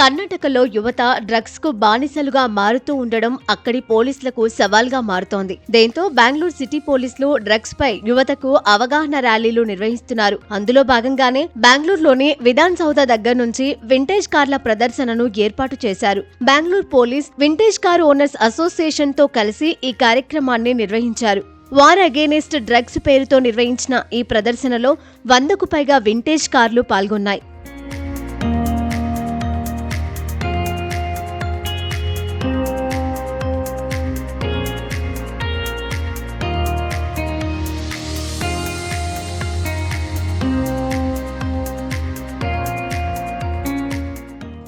కర్ణాటకలో యువత డ్రగ్స్ కు బానిసలుగా మారుతూ ఉండడం అక్కడి పోలీసులకు సవాల్గా మారుతోంది. దీంతో బెంగళూరు సిటీ పోలీసులు డ్రగ్స్ పై యువతకు అవగాహన ర్యాలీలు నిర్వహిస్తున్నారు. అందులో భాగంగానే బెంగళూరులోని విధాన్ సౌధ దగ్గర నుంచి వింటేజ్ కార్ల ప్రదర్శనను ఏర్పాటు చేశారు. Bengaluru police vintage car owners association తో కలిసి ఈ కార్యక్రమాన్ని నిర్వహించారు. వార్ అగేనెస్ట్ డ్రగ్స్ పేరుతో నిర్వహించిన ఈ ప్రదర్శనలో 100కు పైగా వింటేజ్ కార్లు పాల్గొన్నాయి.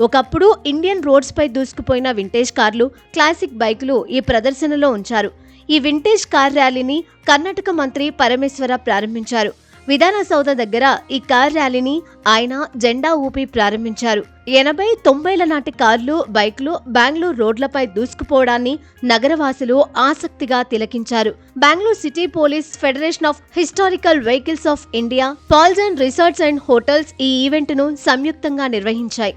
ఒకప్పుడు ఇండియన్ రోడ్స్ పై దూసుకుపోయిన వింటేజ్ కార్లు, క్లాసిక్ బైకులు ఈ ప్రదర్శనలో ఉంచారు. ఈ వింటేజ్ కార్ ర్యాలీని కర్ణాటక మంత్రి పరమేశ్వర ప్రారంభించారు. విధాన సౌధ దగ్గర ఈ కార్ ర్యాలీని ఆయన జెండా ఊపి ప్రారంభించారు. 80-90ల నాటి కార్లు, బైకులు బెంగళూరు రోడ్లపై దూసుకుపోవడాన్ని నగరవాసులు ఆసక్తిగా తిలకించారు. Bengaluru city police, federation of historical vehicles of India, pals and resorts and hotels ఈ ఈవెంట్ను సంయుక్తంగా నిర్వహించాయి.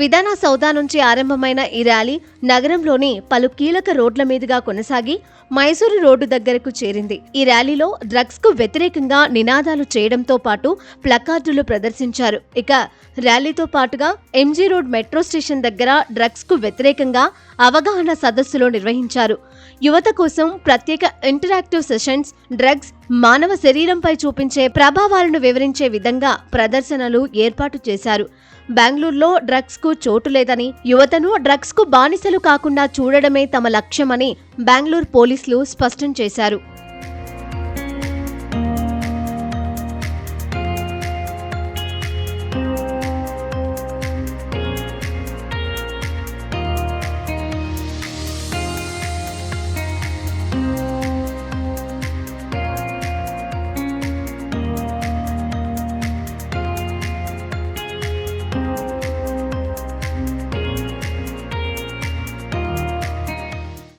విధాన సౌధ నుంచి ఆరంభమైన ఈ ర్యాలీ నగరంలోని పలు కీలక రోడ్ల మీదుగా కొనసాగి మైసూరు రోడ్డు దగ్గరకు చేరింది. ఈ ర్యాలీలో డ్రగ్స్ కు వ్యతిరేకంగా నినాదాలు చేయడంతో పాటు ప్లకార్డులు ప్రదర్శించారు. ఇక ర్యాలీతో పాటుగా ఎంజీ రోడ్ మెట్రో స్టేషన్ దగ్గర డ్రగ్స్ కు వ్యతిరేకంగా అవగాహన సదస్సులు నిర్వహించారు. యువత కోసం ప్రత్యేక ఇంటరాక్టివ్ సెషన్స్, డ్రగ్స్ మానవ శరీరంపై చూపించే ప్రభావాలను వివరించే విధంగా ప్రదర్శనలు ఏర్పాటు చేశారు. బెంగళూరులో డ్రగ్స్ కు చోటు లేదని, యువతను డ్రగ్స్ కు బానిసలు కాకుండా చూడడమే తమ లక్ష్యమని బెంగళూరు పోలీసులు స్పష్టం చేశారు.